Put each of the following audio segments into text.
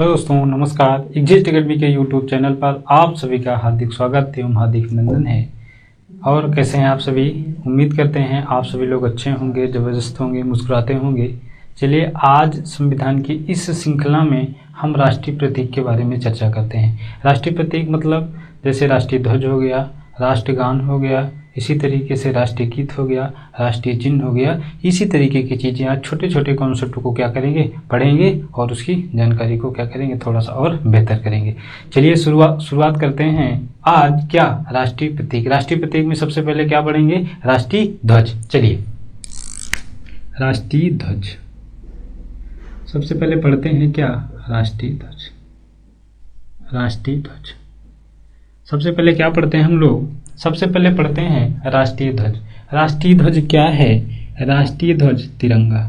Hello दोस्तों, नमस्कार। Exist academy के यूट्यूब चैनल पर आप सभी का हार्दिक स्वागत एवं हार्दिक अभिनंदन है। और कैसे हैं आप सभी? उम्मीद करते हैं आप सभी लोग अच्छे होंगे, ज़बरदस्त होंगे, मुस्कुराते होंगे। चलिए, आज संविधान की इस श्रृंखला में हम राष्ट्रीय प्रतीक के बारे में चर्चा करते हैं। राष्ट्रीय प्रतीक मतलब जैसे राष्ट्रीय ध्वज हो गया, राष्ट्रगान हो गया, इसी तरीके से राष्ट्रीय गीत हो गया, राष्ट्रीय चिन्ह हो गया। इसी तरीके की चीज़ें आज छोटे छोटे कॉन्सेप्ट को क्या करेंगे, पढ़ेंगे और उसकी जानकारी को क्या करेंगे, थोड़ा सा और बेहतर करेंगे। चलिए शुरुआत करते हैं। आज क्या राष्ट्रीय प्रतीक, राष्ट्रीय प्रतीक में सबसे पहले क्या पढ़ेंगे, राष्ट्रीय ध्वज। चलिए, राष्ट्रीय ध्वज सबसे पहले पढ़ते हैं। क्या राष्ट्रीय ध्वज, राष्ट्रीय ध्वज सबसे पहले क्या पढ़ते हैं हम लोग? सबसे पहले पढ़ते हैं राष्ट्रीय ध्वज। राष्ट्रीय ध्वज क्या है? राष्ट्रीय ध्वज तिरंगा,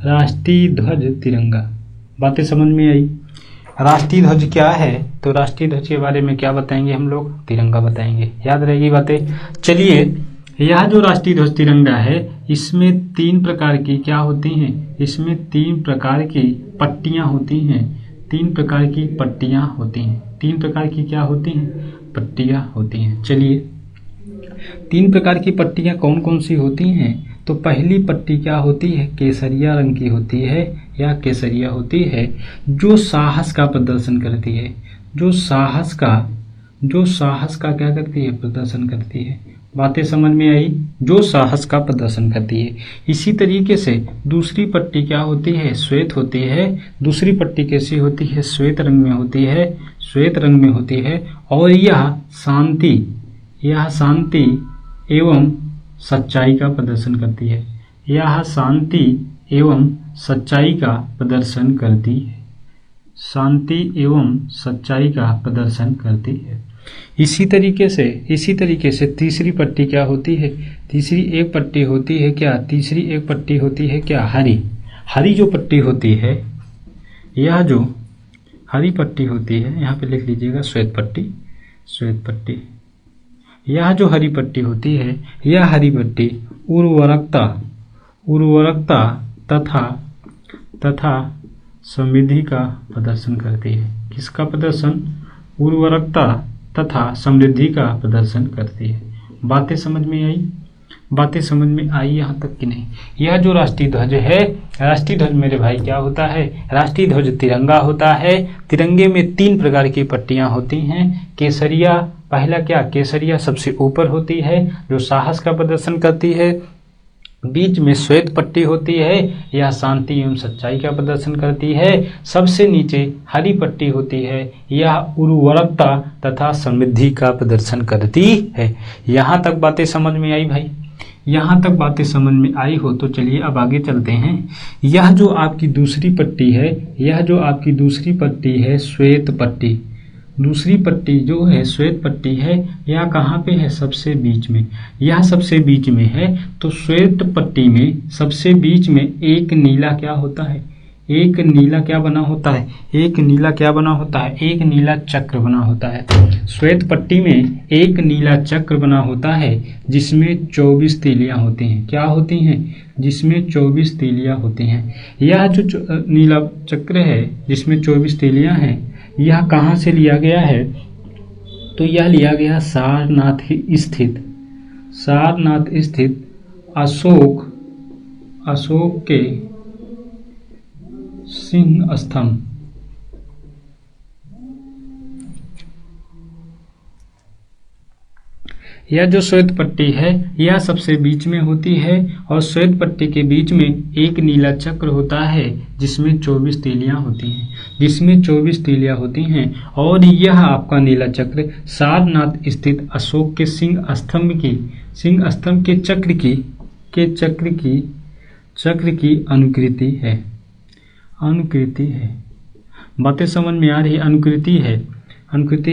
राष्ट्रीय ध्वज तिरंगा। बातें समझ में आई? राष्ट्रीय ध्वज क्या है? तो राष्ट्रीय ध्वज के बारे में क्या बताएंगे हम लोग? तिरंगा बताएंगे। याद रहेगी बातें। चलिए, यह जो राष्ट्रीय ध्वज तिरंगा है, इसमें 3 प्रकार की क्या होती हैं? इसमें 3 प्रकार की पट्टियां होती हैं। 3 प्रकार की पट्टियां होती हैं। 3 प्रकार की क्या होती हैं? पट्टियां होती हैं। चलिए, 3 प्रकार की पट्टियां कौन कौन सी होती हैं? तो पहली पट्टी क्या होती है? केसरिया रंग की होती है या केसरिया होती है, जो साहस का प्रदर्शन करती है। जो साहस का क्या करती है? प्रदर्शन करती है। बातें समझ में आई? जो साहस का प्रदर्शन करती है। इसी तरीके से दूसरी पट्टी क्या होती है? श्वेत होती है। दूसरी पट्टी कैसी होती है? श्वेत रंग में होती है, श्वेत रंग में होती है। और यह शांति एवं सच्चाई का प्रदर्शन करती है। यह शांति एवं सच्चाई का प्रदर्शन करती है। शांति एवं सच्चाई का प्रदर्शन करती है। इसी तरीके से तीसरी पट्टी क्या होती है? तीसरी एक पट्टी होती है क्या? तीसरी एक पट्टी होती है क्या? हरी जो पट्टी होती है, यह जो हरी पट्टी होती है, यहाँ पे लिख लीजिएगा श्वेत पट्टी। यह जो हरी पट्टी होती है, यह हरी पट्टी उर्वरकता तथा समृद्धि का प्रदर्शन करती है। किसका प्रदर्शन? उर्वरकता तथा समृद्धि का प्रदर्शन करती है। बातें समझ में आई? बातें समझ में आई यहाँ तक कि नहीं? यह जो राष्ट्रीय ध्वज है, राष्ट्रीय ध्वज मेरे भाई क्या होता है? राष्ट्रीय ध्वज तिरंगा होता है। तिरंगे में 3 प्रकार की पट्टियां होती हैं। केसरिया, पहला क्या? केसरिया सबसे ऊपर होती है, जो साहस का प्रदर्शन करती है। बीच में श्वेत पट्टी होती है, यह शांति एवं सच्चाई का प्रदर्शन करती है। सबसे नीचे हरी पट्टी होती है, यह उर्वरकता तथा समृद्धि का प्रदर्शन करती है। यहाँ तक बातें समझ में आई भाई? यहाँ तक बातें समझ में आई हो तो चलिए अब आगे चलते हैं। यह जो आपकी दूसरी पट्टी है, श्वेत पट्टी। दूसरी पट्टी जो है श्वेत पट्टी है, यह कहाँ पे है? सबसे बीच में। यह सबसे बीच में है, तो श्वेत पट्टी में सबसे बीच में एक नीला क्या होता है? एक नीला क्या बना होता है? एक नीला चक्र बना होता है। श्वेत पट्टी में एक नीला चक्र बना होता है, जिसमें 24 तीलियां होती हैं। क्या होती हैं? जिसमें 24 तीलियां होती हैं। यह जो नीला चक्र है, जिसमें 24 तीलियां हैं, यह कहाँ से लिया गया है? तो यह लिया गया सारनाथ स्थित अशोक के सिंह स्तंभ। यह जो श्वेत पट्टी है, यह सबसे बीच में होती है और श्वेत पट्टी के बीच में एक नीला चक्र होता है, जिसमें 24 तीलियां होती हैं। और यह आपका नीला चक्र सारनाथ स्थित अशोक के सिंह स्तंभ के चक्र की अनुकृति है। बातें समझ में आ रही है? अनुकृति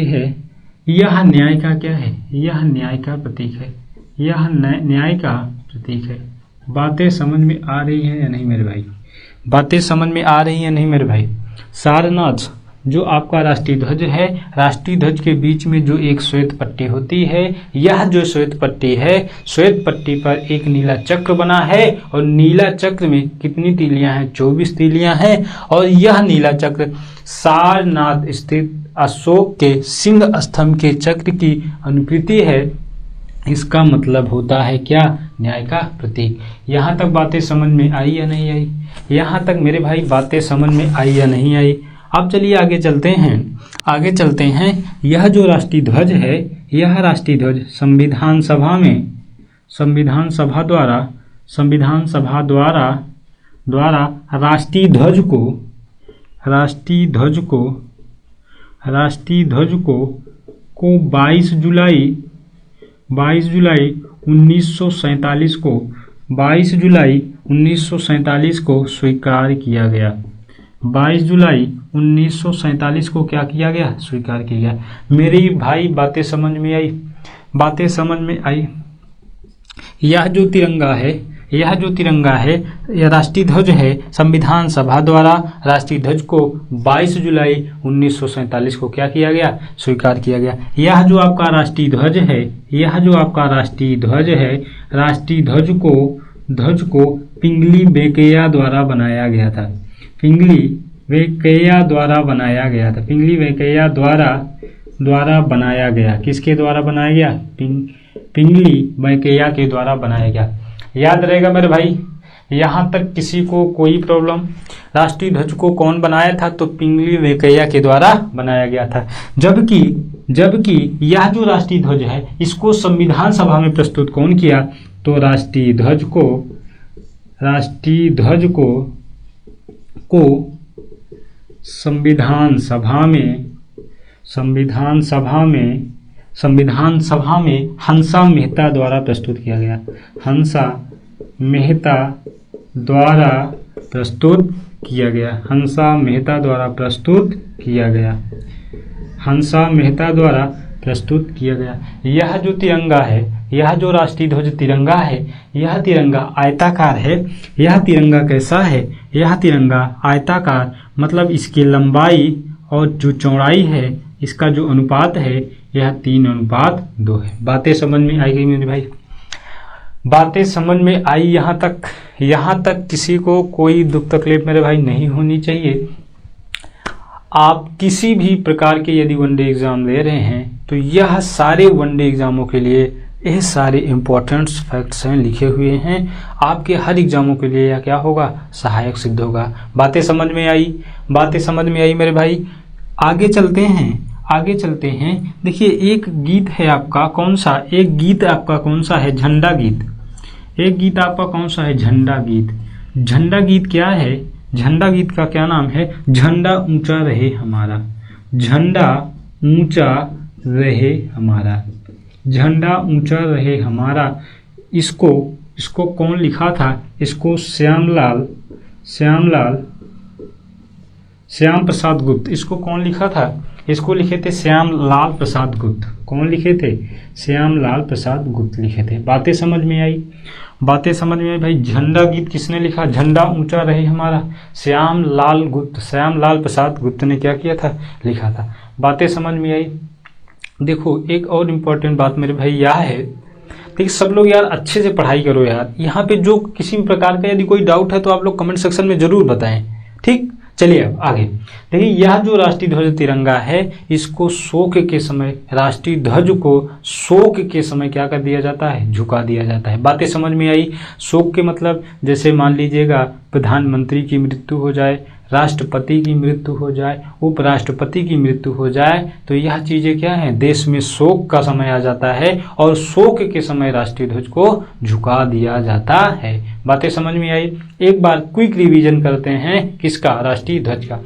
है। यह न्याय का क्या है? यह न्याय का प्रतीक है। बातें समझ में आ रही है या नहीं मेरे भाई? बातें समझ में आ रही है नहीं मेरे भाई? जो आपका राष्ट्रीय ध्वज है, राष्ट्रीय ध्वज के बीच में जो एक श्वेत पट्टी होती है, यह जो श्वेत पट्टी है, श्वेत पट्टी पर एक नीला चक्र बना है और नीला चक्र में कितनी तीलियां हैं? 24 तीलियां हैं। और यह नीला चक्र सारनाथ स्थित अशोक के सिंह स्तंभ के चक्र की अनुकृति है। इसका मतलब होता है क्या? न्याय का प्रतीक। यहाँ तक बातें समझ में आई या नहीं आई? यहाँ तक मेरे भाई बातें समझ में आई या नहीं आई? अब चलिए आगे चलते हैं। यह जो राष्ट्रीय ध्वज है, यह राष्ट्रीय ध्वज संविधान सभा द्वारा राष्ट्रीय ध्वज को 22 जुलाई 1947 को स्वीकार किया गया। 22 जुलाई 1947 को क्या किया गया? स्वीकार किया गया। मेरी भाई बातें समझ में आई? यह जो तिरंगा है, यह राष्ट्रीय ध्वज है। संविधान सभा द्वारा राष्ट्रीय ध्वज को 22 जुलाई 1947 को क्या किया गया? स्वीकार किया गया। यह जो आपका राष्ट्रीय ध्वज है, राष्ट्रीय ध्वज को पिंगली वेंकैया द्वारा बनाया गया था। पिंगली वेंकैया द्वारा बनाया गया। किसके द्वारा बनाया गया? पिंगली वेंकैया के द्वारा बनाया गया। याद रहेगा मेरे भाई। यहाँ तक किसी को कोई प्रॉब्लम? राष्ट्रीय ध्वज को कौन बनाया था? तो पिंगली वेंकैया के द्वारा बनाया गया था। जबकि यह जो राष्ट्रीय ध्वज है, इसको संविधान सभा में प्रस्तुत कौन किया? तो राष्ट्रीय ध्वज को संविधान सभा में हंसा मेहता द्वारा प्रस्तुत किया गया। हंसा मेहता द्वारा प्रस्तुत किया गया। यह जो तिरंगा है, यह जो राष्ट्रीय ध्वज तिरंगा है, यह तिरंगा आयताकार है। यह तिरंगा कैसा है? यह तिरंगा आयताकार, मतलब इसकी लंबाई और जो चौड़ाई है, इसका जो अनुपात है, यह 3:2 है। बातें समझ में आई गई मेरे भाई? बातें समझ में आई? यहाँ तक किसी को कोई दुख तकलीफ मेरे भाई नहीं होनी चाहिए। आप किसी भी प्रकार के यदि वनडे एग्जाम ले रहे हैं तो यह सारे वनडे एग्जामों के लिए ये सारे इम्पोर्टेंट फैक्ट्स हैं, लिखे हुए हैं। आपके हर एग्जामों के लिए यह क्या होगा? सहायक सिद्ध होगा। बातें समझ में आई मेरे भाई? आगे चलते हैं। देखिए एक गीत है आपका, कौन सा? एक गीत आपका कौन सा है? झंडा गीत। एक गीत आपका कौन सा है? झंडा गीत। झंडा गीत क्या है? झंडा गीत का क्या नाम है? झंडा ऊंचा रहे हमारा। झंडा ऊंचा रहे हमारा। इसको कौन लिखा था? इसको श्याम प्रसाद गुप्त। इसको कौन लिखा था? इसको लिखे थे श्याम लाल प्रसाद गुप्त। कौन लिखे थे? श्याम लाल प्रसाद गुप्त लिखे थे। बातें समझ में आई भाई? झंडा गीत किसने लिखा? झंडा ऊंचा रहे हमारा, श्याम लाल प्रसाद गुप्त ने क्या किया था? लिखा था। बातें समझ में आई? देखो एक और इम्पोर्टेंट बात मेरे भाई यह है, देखिए सब लोग यार अच्छे से पढ़ाई करो यार। यहाँ पे जो किसी भी प्रकार का यदि कोई डाउट है तो आप लोग कमेंट सेक्शन में जरूर बताएं, ठीक। चलिए अब आगे देखिए, यह जो राष्ट्रीय ध्वज तिरंगा है, इसको शोक के समय, राष्ट्रीय ध्वज को शोक के समय क्या कर दिया जाता है? झुका दिया जाता है। बातें समझ में आई? शोक के मतलब जैसे मान लीजिएगा प्रधानमंत्री की मृत्यु हो जाए, राष्ट्रपति की मृत्यु हो जाए, उपराष्ट्रपति की मृत्यु हो जाए, तो यह चीज़ें क्या है? देश में शोक का समय आ जाता है और शोक के समय राष्ट्रीय ध्वज को झुका दिया जाता है। बातें समझ में आई? एक बार क्विक रिवीजन करते हैं किसका? राष्ट्रीय ध्वज का।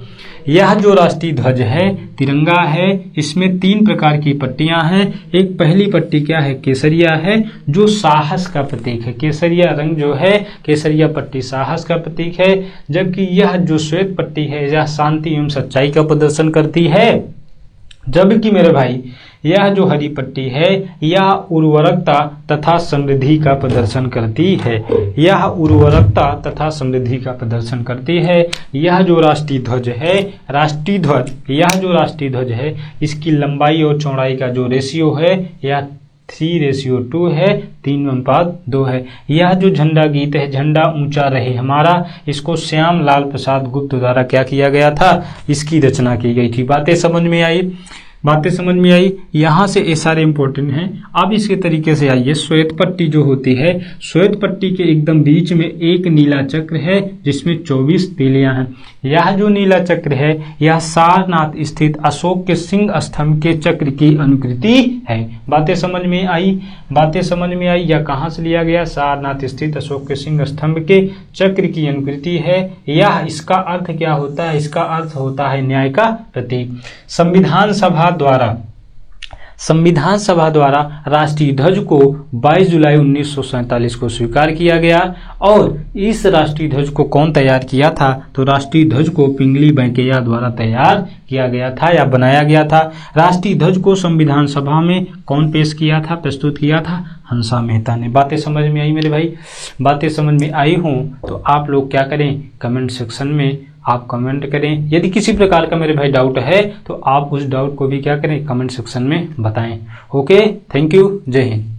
यह जो राष्ट्रीय ध्वज है तिरंगा है, इसमें 3 प्रकार की पट्टियां हैं। एक पहली पट्टी क्या है? केसरिया है, जो साहस का प्रतीक है। केसरिया रंग जो है, केसरिया पट्टी साहस का प्रतीक है। जबकि यह जो श्वेत पट्टी है, यह शांति एवं सच्चाई का प्रदर्शन करती है। जबकि मेरे भाई यह जो हरी पट्टी है यह उर्वरकता तथा समृद्धि का प्रदर्शन करती है। यह उर्वरकता तथा समृद्धि का प्रदर्शन करती है। यह जो राष्ट्रीय ध्वज है, यह जो राष्ट्रीय ध्वज है इसकी लंबाई और चौड़ाई का जो रेशियो है यह 3:2 है, 3:2 है। यह जो झंडा गीत है, झंडा ऊंचा रहे हमारा, इसको श्याम लाल प्रसाद गुप्त द्वारा क्या किया गया था, इसकी रचना की गई थी। बातें समझ में आई? बातें समझ में आई? यहाँ से ये सारे इंपॉर्टेंट हैं। अब इसके तरीके से आइए, श्वेत पट्टी जो होती है, श्वेत पट्टी के एकदम बीच में एक नीला चक्र है जिसमें 24 तीलियां हैं। यह जो नीला चक्र है यह सारनाथ स्थित अशोक के सिंह स्तंभ के चक्र की अनुकृति है। बातें समझ में आई? बातें समझ में आई? यह कहाँ से लिया गया? सारनाथ स्थित अशोक के सिंह स्तंभ के चक्र की अनुकृति है। यह इसका अर्थ क्या होता है? इसका अर्थ होता है न्याय का प्रतीक। संविधान सभा द्वारा राष्ट्रीय ध्वज को 22 जुलाई 1947 को स्वीकार किया गया। और इस राष्ट्रीय ध्वज को कौन तैयार किया था? तो राष्ट्रीय ध्वज को पिंगली वेंकैया द्वारा तैयार किया गया था या बनाया गया था। राष्ट्रीय ध्वज को संविधान सभा में कौन पेश किया था, प्रस्तुत किया था? हंसा मेहता ने। बातें समझ में आई मेरे भाई? बातें समझ में आई हों तो आप लोग क्या करें, कमेंट सेक्शन में आप कमेंट करें। यदि किसी प्रकार का मेरे भाई डाउट है तो आप उस डाउट को भी क्या करें, कमेंट सेक्शन में बताएं। ओके, थैंक यू, जय हिंद।